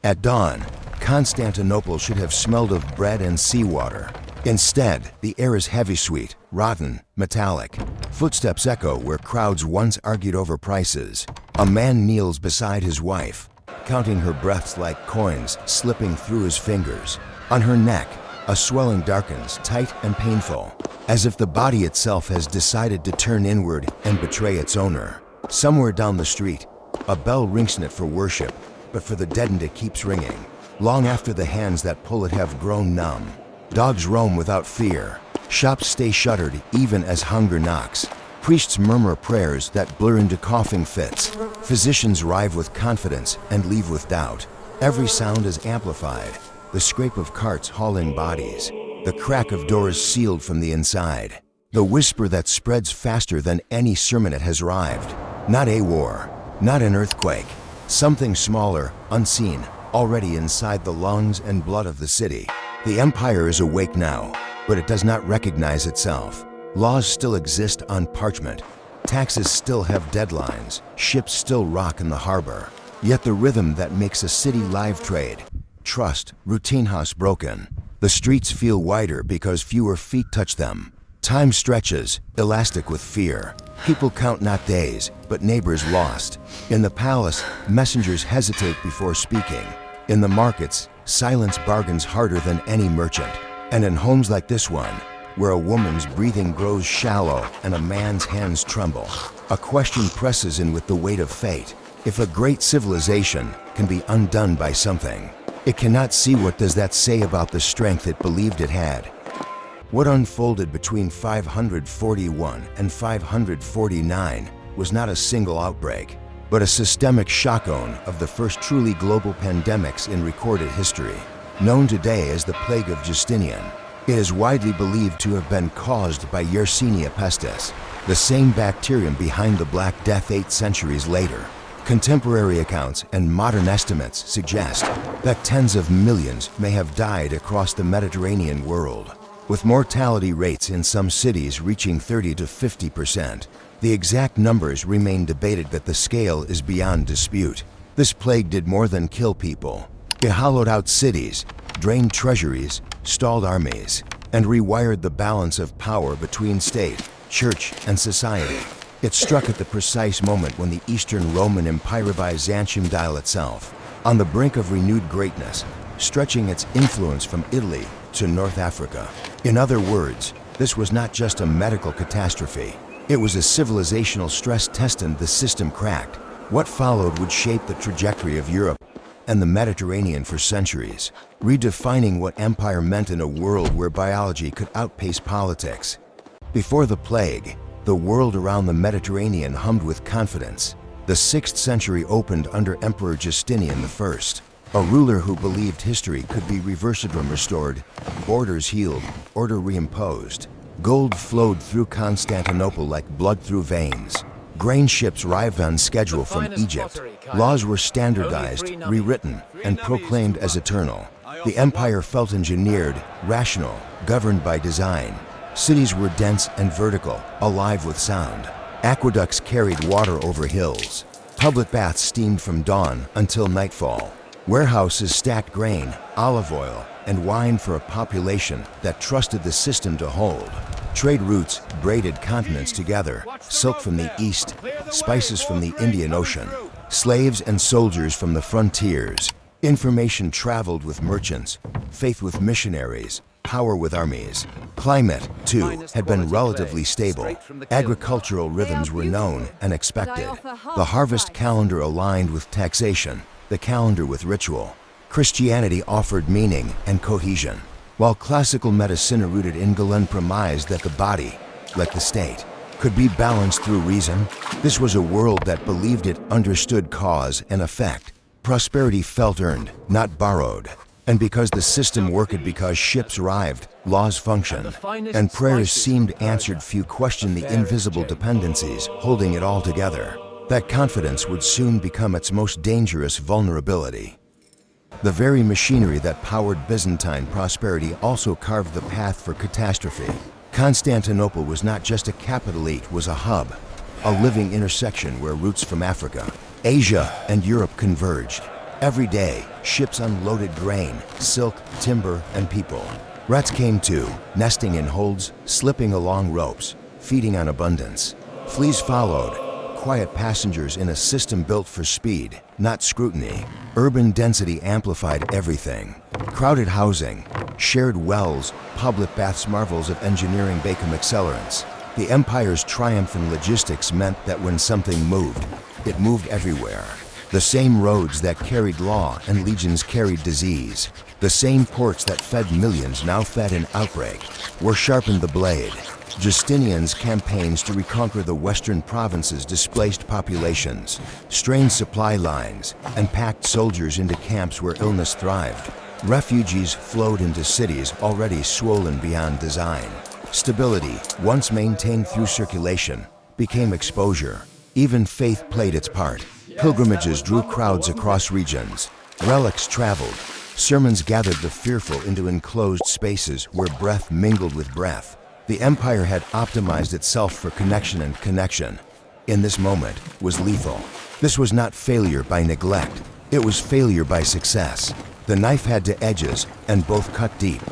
At dawn, Constantinople should have smelled of bread and seawater. Instead, the air is heavy, sweet, rotten, metallic. Footsteps echo where crowds once argued over prices. A man kneels beside his wife, counting her breaths like coins slipping through his fingers. On her neck, a swelling darkens, tight and painful, as if the body itself has decided to turn inward and betray its owner. Somewhere down the street, a bell rings not for worship, but for the deadened it keeps ringing, long after the hands that pull it have grown numb. Dogs roam without fear. Shops stay shuttered even as hunger knocks. Priests murmur prayers that blur into coughing fits. Physicians arrive with confidence and leave with doubt. Every sound is amplified. The scrape of carts hauling bodies. The crack of doors sealed from the inside. The whisper that spreads faster than any sermon it has arrived. Not a war, not an earthquake. Something smaller, unseen, already inside the lungs and blood of the city. The empire is awake now, but it does not recognize itself. Laws still exist on parchment. Taxes still have deadlines. Ships still rock in the harbor. Yet the rhythm that makes a city live trade. Trust, routine has broken. The streets feel wider because fewer feet touch them. Time stretches, elastic with fear. People count not days, but neighbors lost. In the palace, messengers hesitate before speaking. In the markets, silence bargains harder than any merchant. And in homes like this one, where a woman's breathing grows shallow and a man's hands tremble, a question presses in with the weight of fate. If a great civilization can be undone by something, it cannot see what does that say about the strength it believed it had. What unfolded between 541 and 549 was not a single outbreak, but a systemic shockone of the first truly global pandemics in recorded history. Known today as the Plague of Justinian, it is widely believed to have been caused by Yersinia pestis, the same bacterium behind the Black Death 8 centuries later. Contemporary accounts and modern estimates suggest that tens of millions may have died across the Mediterranean world, with mortality rates in some cities reaching 30 to 50%. The exact numbers remain debated, but the scale is beyond dispute. This plague did more than kill people. It hollowed out cities, drained treasuries, stalled armies, and rewired the balance of power between state, church, and society. It struck at the precise moment when the Eastern Roman Empire Byzantium dial itself, on the brink of renewed greatness, stretching its influence from Italy to North Africa. In other words, this was not just a medical catastrophe. It was a civilizational stress test, and the system cracked. What followed would shape the trajectory of Europe and the Mediterranean for centuries, redefining what empire meant in a world where biology could outpace politics. Before the plague, the world around the Mediterranean hummed with confidence. The 6th century opened under Emperor Justinian I, a ruler who believed history could be reversed and restored, borders healed, order reimposed. Gold flowed through Constantinople like blood through veins. Grain ships arrived on schedule from Egypt. Laws were standardized, rewritten, and proclaimed as eternal. The empire felt engineered, rational, governed by design. Cities were dense and vertical, alive with sound. Aqueducts carried water over hills. Public baths steamed from dawn until nightfall. Warehouses stacked grain, olive oil, and wine for a population that trusted the system to hold. Trade routes braided continents together, silk from the east, spices from the Indian Ocean, slaves and soldiers from the frontiers. Information traveled with merchants, faith with missionaries, power with armies. Climate, too, had been relatively stable. Agricultural rhythms were known and expected. The harvest calendar aligned with taxation, the calendar with ritual. Christianity offered meaning and cohesion, while classical medicine rooted in Galen premised that the body, like the state, could be balanced through reason. This was a world that believed it understood cause and effect. Prosperity felt earned, not borrowed. And because the system worked, because ships arrived, laws functioned, and prayers seemed answered, few questioned the invisible dependencies holding it all together. That confidence would soon become its most dangerous vulnerability. The very machinery that powered Byzantine prosperity also carved the path for catastrophe. Constantinople was not just a capital, it was a hub, a living intersection where routes from Africa, Asia, and Europe converged. Every day, ships unloaded grain, silk, timber, and people. Rats came too, nesting in holds, slipping along ropes, feeding on abundance. Fleas followed, quiet passengers in a system built for speed, not scrutiny. Urban density amplified everything. Crowded housing, shared wells, public baths, marvels of engineering become accelerants. The empire's triumph in logistics meant that when something moved, it moved everywhere. The same roads that carried law and legions carried disease. The same ports that fed millions now fed an outbreak, or sharpened the blade. Justinian's campaigns to reconquer the western provinces displaced populations, strained supply lines, and packed soldiers into camps where illness thrived. Refugees flowed into cities already swollen beyond design. Stability, once maintained through circulation, became exposure. Even faith played its part. Pilgrimages drew crowds across regions. Relics traveled. Sermons gathered the fearful into enclosed spaces where breath mingled with breath. The empire had optimized itself for connection, and connection, in this moment, was lethal. This was not failure by neglect. It was failure by success. The knife had two edges, and both cut deep.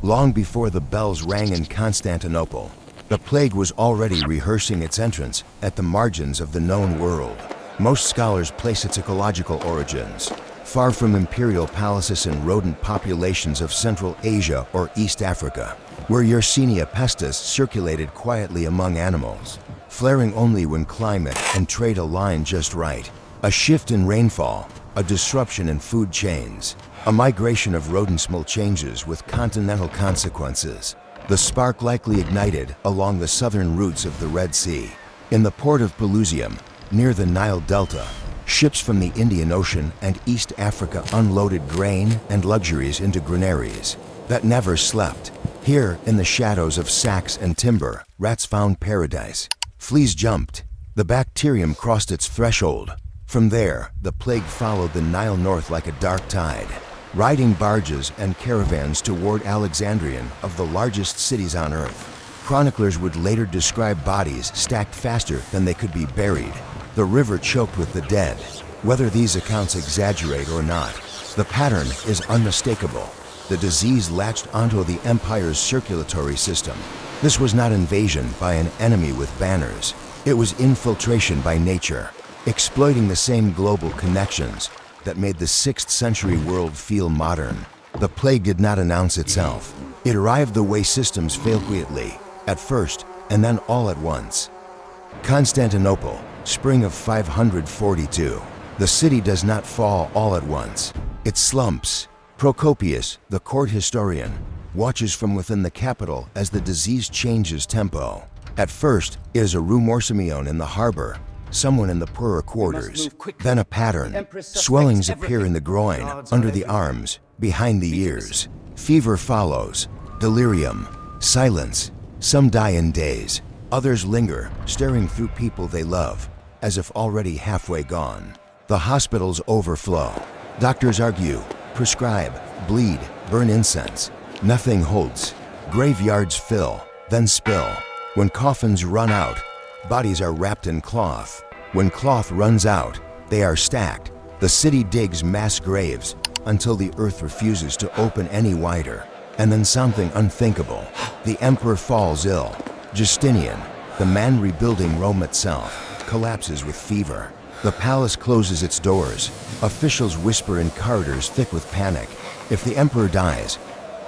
Long before the bells rang in Constantinople, the plague was already rehearsing its entrance at the margins of the known world. Most scholars place its ecological origins far from imperial palaces and rodent populations of Central Asia or East Africa, where Yersinia pestis circulated quietly among animals, flaring only when climate and trade aligned just right. A shift in rainfall, a disruption in food chains, a migration of rodent-small changes with continental consequences. The spark likely ignited along the southern routes of the Red Sea. In the port of Pelusium, near the Nile Delta, ships from the Indian Ocean and East Africa unloaded grain and luxuries into granaries that never slept. Here, in the shadows of sacks and timber, rats found paradise. Fleas jumped. The bacterium crossed its threshold. From there, the plague followed the Nile north like a dark tide, riding barges and caravans toward Alexandrian, of the largest cities on earth. Chroniclers would later describe bodies stacked faster than they could be buried. The river choked with the dead. Whether these accounts exaggerate or not, the pattern is unmistakable. The disease latched onto the empire's circulatory system. This was not invasion by an enemy with banners. It was infiltration by nature, exploiting the same global connections that made the 6th century world feel modern. The plague did not announce itself. It arrived the way systems fail, quietly, at first, and then all at once. Constantinople, spring of 542. The city does not fall all at once. It slumps. Procopius, the court historian, watches from within the capital as the disease changes tempo. At first, it is a Rue Simeon in the harbor, someone in the poorer quarters. Then a pattern. Swellings appear in the groin, under the arms, behind the ears. Fever follows. Delirium. Silence. Some die in days. Others linger, staring through people they love, as if already halfway gone. The hospitals overflow. Doctors argue, prescribe, bleed, burn incense. Nothing holds. Graveyards fill, then spill. When coffins run out, bodies are wrapped in cloth. When cloth runs out, they are stacked. The city digs mass graves until the earth refuses to open any wider. And then something unthinkable. The emperor falls ill. Justinian, the man rebuilding Rome itself, collapses with fever. The palace closes its doors. Officials whisper in corridors thick with panic. If the emperor dies,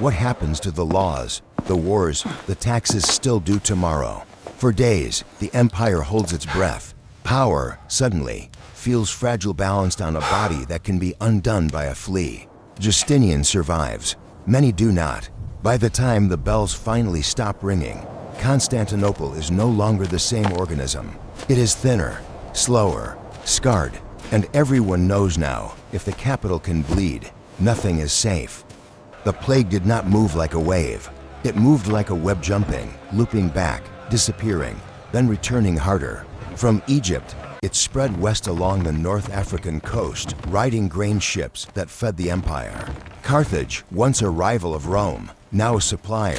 what happens to the laws, the wars, the taxes still due tomorrow? For days, the empire holds its breath. Power, suddenly, feels fragile, balanced on a body that can be undone by a flea. Justinian survives. Many do not. By the time the bells finally stop ringing, Constantinople is no longer the same organism. It is thinner, slower, scarred, and everyone knows now, if the capital can bleed, nothing is safe. The plague did not move like a wave. It moved like a web, jumping, looping back, disappearing, then returning harder. From Egypt, it spread west along the North African coast, riding grain ships that fed the empire. Carthage, once a rival of Rome, now a supplier,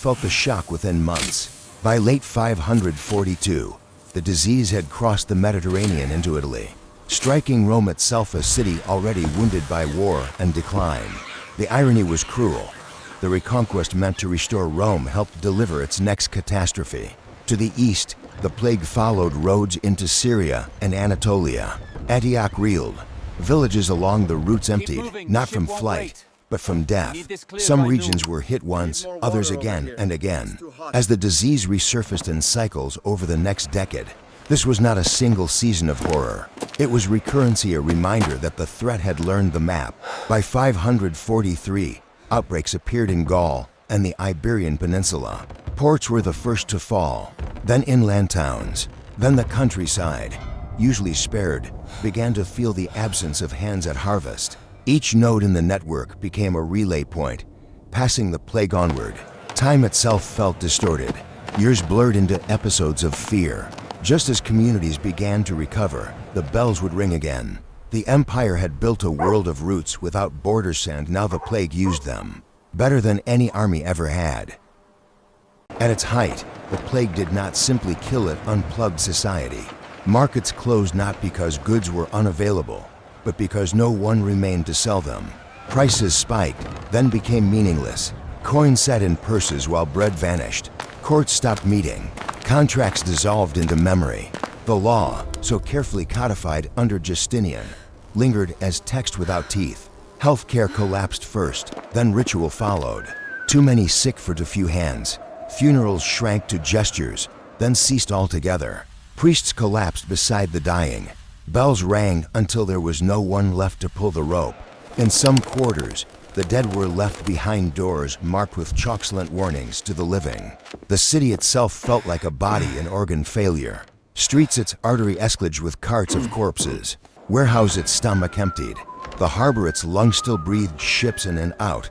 felt the shock within months. By late 542, the disease had crossed the Mediterranean into Italy. striking Rome itself, a city already wounded by war and decline. The irony was cruel. The Reconquest meant to restore Rome helped deliver its next catastrophe. To the east, the plague followed roads into Syria and Anatolia. Antioch reeled. Villages along the routes emptied, not from flight, but from death. Some regions were hit once, others again and again. As the disease resurfaced in cycles over the next decade, this was not a single season of horror. It was recurrency, a reminder that the threat had learned the map. By 543, outbreaks appeared in Gaul and the Iberian Peninsula. Ports were the first to fall, then inland towns, then the countryside, usually spared, began to feel the absence of hands at harvest. Each node in the network became a relay point, passing the plague onward. Time itself felt distorted. Years blurred into episodes of fear. Just as communities began to recover, the bells would ring again. The empire had built a world of routes without borders, and now the plague used them. Better than any army ever had. At its height, the plague did not simply kill, it unplugged society. Markets closed not because goods were unavailable, but because no one remained to sell them. Prices spiked, then became meaningless. Coins sat in purses while bread vanished. Courts stopped meeting. Contracts dissolved into memory. The law, so carefully codified under Justinian, lingered as text without teeth. Healthcare collapsed first, then ritual followed. Too many sick for too few hands. Funerals shrank to gestures, then ceased altogether. Priests collapsed beside the dying. Bells rang until there was no one left to pull the rope. In some quarters, the dead were left behind doors marked with chalk-slant warnings to the living. The city itself felt like a body in organ failure. Streets its artery escalage with carts of corpses. Warehouse its stomach emptied. The harbor its lungs still breathed ships in and out,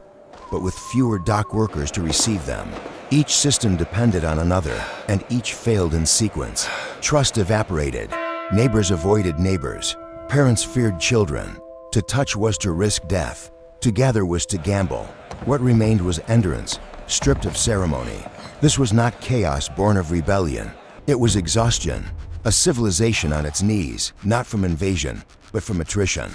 but with fewer dock workers to receive them. Each system depended on another, and each failed in sequence. Trust evaporated. Neighbors avoided neighbors. Parents feared children. To touch was to risk death. To gather was to gamble. What remained was endurance, stripped of ceremony. This was not chaos born of rebellion. It was exhaustion, a civilization on its knees, not from invasion, but from attrition.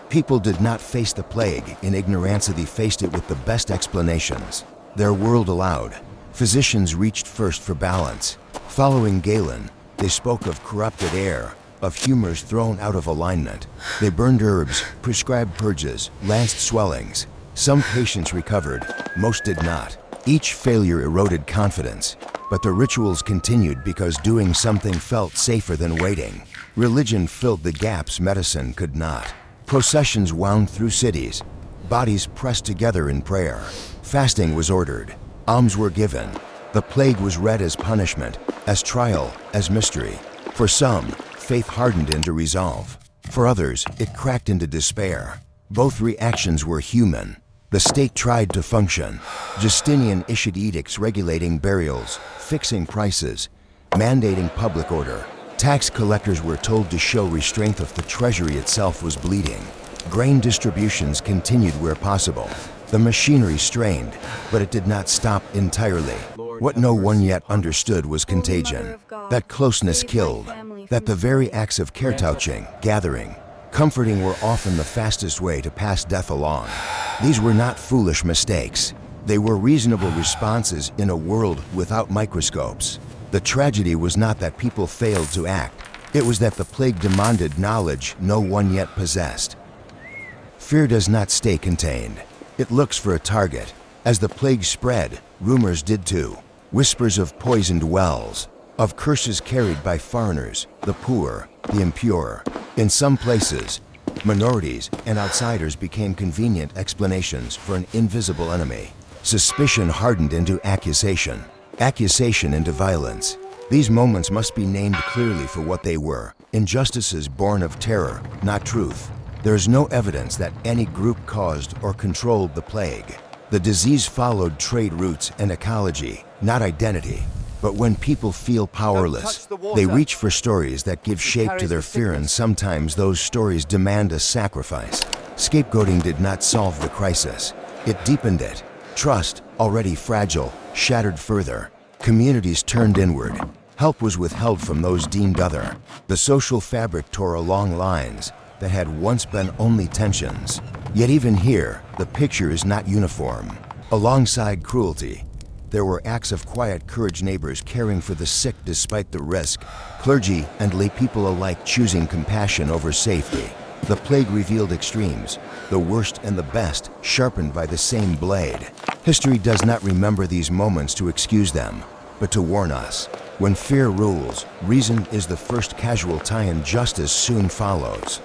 People did not face the plague in ignorance, they faced it with the best explanations. Their world allowed. Physicians reached first for balance. Following Galen, they spoke of corrupted air, of humors thrown out of alignment. They burned herbs, prescribed purges, lanced swellings. Some patients recovered, most did not. Each failure eroded confidence, but the rituals continued because doing something felt safer than waiting. Religion filled the gaps medicine could not. Processions wound through cities, bodies pressed together in prayer. Fasting was ordered, alms were given. The plague was read as punishment, as trial, as mystery. For some, faith hardened into resolve. For others, it cracked into despair. Both reactions were human. The state tried to function. Justinian issued edicts regulating burials, fixing prices, mandating public order. Tax collectors were told to show restraint if the treasury itself was bleeding. Grain distributions continued where possible. The machinery strained, but it did not stop entirely. What no one yet understood was contagion. That closeness killed. That the very acts of caretouching, gathering, comforting were often the fastest way to pass death along. These were not foolish mistakes. They were reasonable responses in a world without microscopes. The tragedy was not that people failed to act. It was that the plague demanded knowledge no one yet possessed. Fear does not stay contained. It looks for a target. As the plague spread, rumors did too. Whispers of poisoned wells, of curses carried by foreigners, the poor, the impure. In some places, minorities and outsiders became convenient explanations for an invisible enemy. Suspicion hardened into accusation, accusation into violence. These moments must be named clearly for what they were: injustices born of terror, not truth. There is no evidence that any group caused or controlled the plague. The disease followed trade routes and ecology, not identity. But when people feel powerless, they reach for stories that give shape to their fear, and sometimes those stories demand a sacrifice. Scapegoating did not solve the crisis. It deepened it. Trust, already fragile, shattered further. Communities turned inward. Help was withheld from those deemed other. The social fabric tore along lines that had once been only tensions. Yet even here, the picture is not uniform. Alongside cruelty, there were acts of quiet courage, neighbors caring for the sick despite the risk, clergy and lay people alike choosing compassion over safety. The plague revealed extremes, the worst and the best, sharpened by the same blade. History does not remember these moments to excuse them, but to warn us. When fear rules, reason is the first casualty and justice soon follows.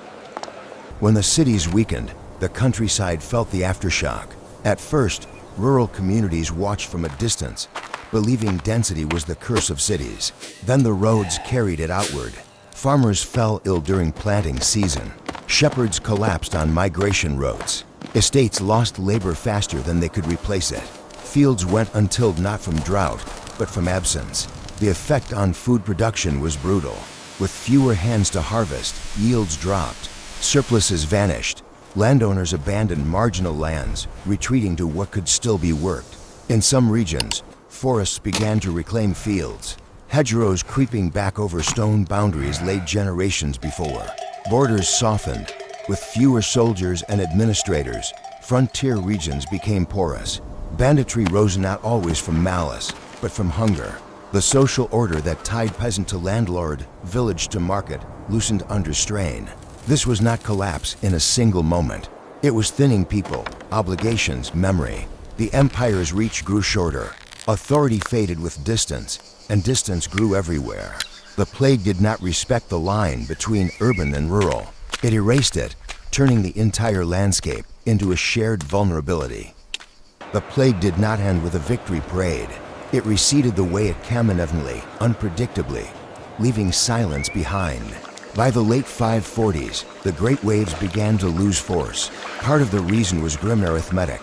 When the cities weakened, the countryside felt the aftershock. At first, rural communities watched from a distance, believing density was the curse of cities. Then the roads carried it outward. Farmers fell ill during planting season. Shepherds collapsed on migration routes. Estates lost labor faster than they could replace it. Fields went untilled not from drought, but from absence. The effect on food production was brutal. With fewer hands to harvest, yields dropped. Surpluses vanished. Landowners abandoned marginal lands, retreating to what could still be worked. In some regions, forests began to reclaim fields. Hedgerows creeping back over stone boundaries laid generations before. Borders softened. With fewer soldiers and administrators, frontier regions became porous. Banditry rose not always from malice, but from hunger. The social order that tied peasant to landlord, village to market, loosened under strain. This was not collapse in a single moment. It was thinning people, obligations, memory. The empire's reach grew shorter. Authority faded with distance, and distance grew everywhere. The plague did not respect the line between urban and rural. It erased it, turning the entire landscape into a shared vulnerability. The plague did not end with a victory parade. It receded the way it came inevitably, unpredictably, leaving silence behind. By the late 540s, the great waves began to lose force. Part of the reason was grim arithmetic.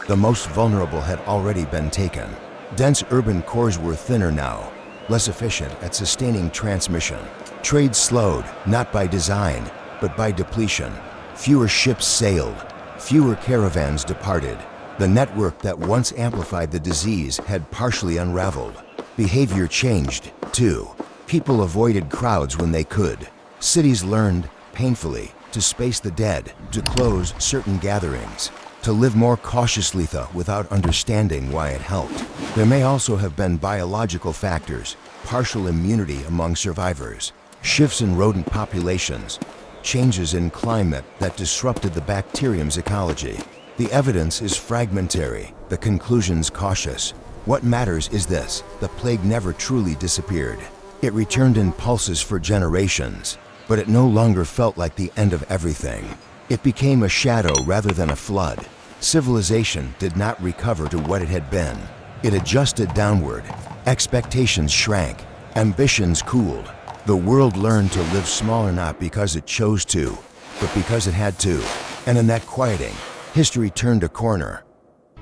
The most vulnerable had already been taken. Dense urban cores were thinner now, less efficient at sustaining transmission. Trade slowed, not by design, but by depletion. Fewer ships sailed, fewer caravans departed. The network that once amplified the disease had partially unraveled. Behavior changed, too. People avoided crowds when they could. Cities learned, painfully, to space the dead, to close certain gatherings, to live more cautiously without understanding why it helped. There may also have been biological factors, partial immunity among survivors, shifts in rodent populations, changes in climate that disrupted the bacterium's ecology. The evidence is fragmentary, the conclusions cautious. What matters is this: the plague never truly disappeared. It returned in pulses for generations, but it no longer felt like the end of everything. It became a shadow rather than a flood. Civilization did not recover to what it had been. It adjusted downward. Expectations shrank. Ambitions cooled. The world learned to live smaller not because it chose to, but because it had to. And in that quieting, history turned a corner.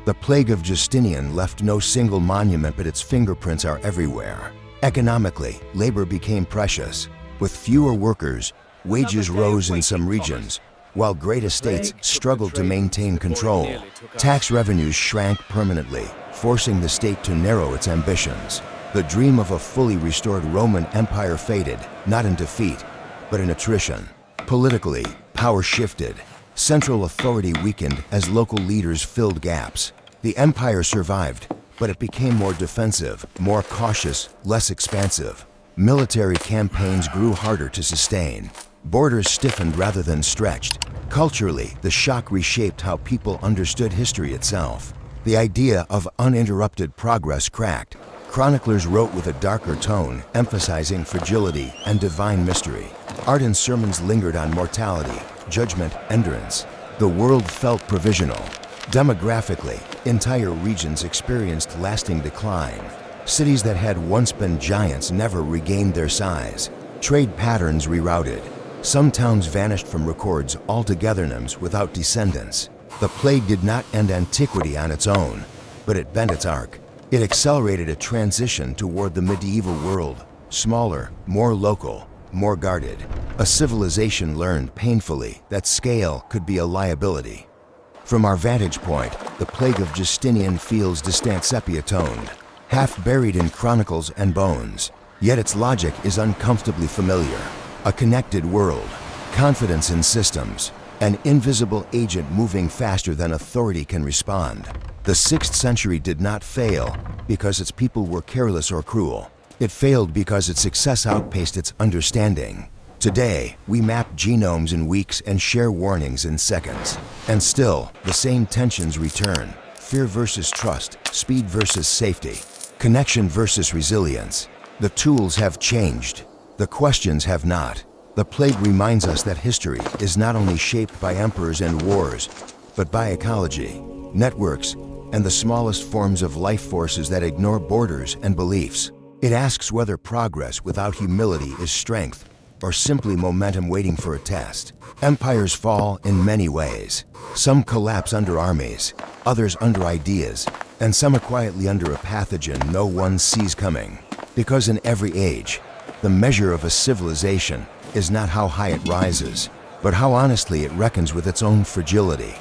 The Plague of Justinian left no single monument, but its fingerprints are everywhere. Economically, labor became precious. With fewer workers, wages rose in some regions, while great estates struggled to maintain control. Tax revenues shrank permanently, forcing the state to narrow its ambitions. The dream of a fully restored Roman Empire faded, not in defeat, but in attrition. Politically, power shifted. Central authority weakened as local leaders filled gaps. The empire survived, but it became more defensive, more cautious, less expansive. Military campaigns grew harder to sustain. Borders stiffened rather than stretched. Culturally, the shock reshaped how people understood history itself. The idea of uninterrupted progress cracked. Chroniclers wrote with a darker tone, emphasizing fragility and divine mystery. Art and sermons lingered on mortality, judgment, endurance. The world felt provisional. Demographically, entire regions experienced lasting decline. Cities that had once been giants never regained their size. Trade patterns rerouted. Some towns vanished from records altogether without descendants. The plague did not end antiquity on its own, but it bent its arc. It accelerated a transition toward the medieval world, smaller, more local, more guarded. A civilization learned painfully that scale could be a liability. From our vantage point, the Plague of Justinian feels distant sepia-toned, half buried in chronicles and bones. Yet its logic is uncomfortably familiar. A connected world, confidence in systems, an invisible agent moving faster than authority can respond. The 6th century did not fail because its people were careless or cruel. It failed because its success outpaced its understanding. Today, we map genomes in weeks and share warnings in seconds. And still, the same tensions return. Fear versus trust, speed versus safety, connection versus resilience. The tools have changed. The questions have not. The plague reminds us that history is not only shaped by emperors and wars, but by ecology, networks, and the smallest forms of life forces that ignore borders and beliefs. It asks whether progress without humility is strength, or simply momentum waiting for a test. Empires fall in many ways. Some collapse under armies, others under ideas, and some are quietly under a pathogen no one sees coming. Because in every age, the measure of a civilization is not how high it rises, but how honestly it reckons with its own fragility.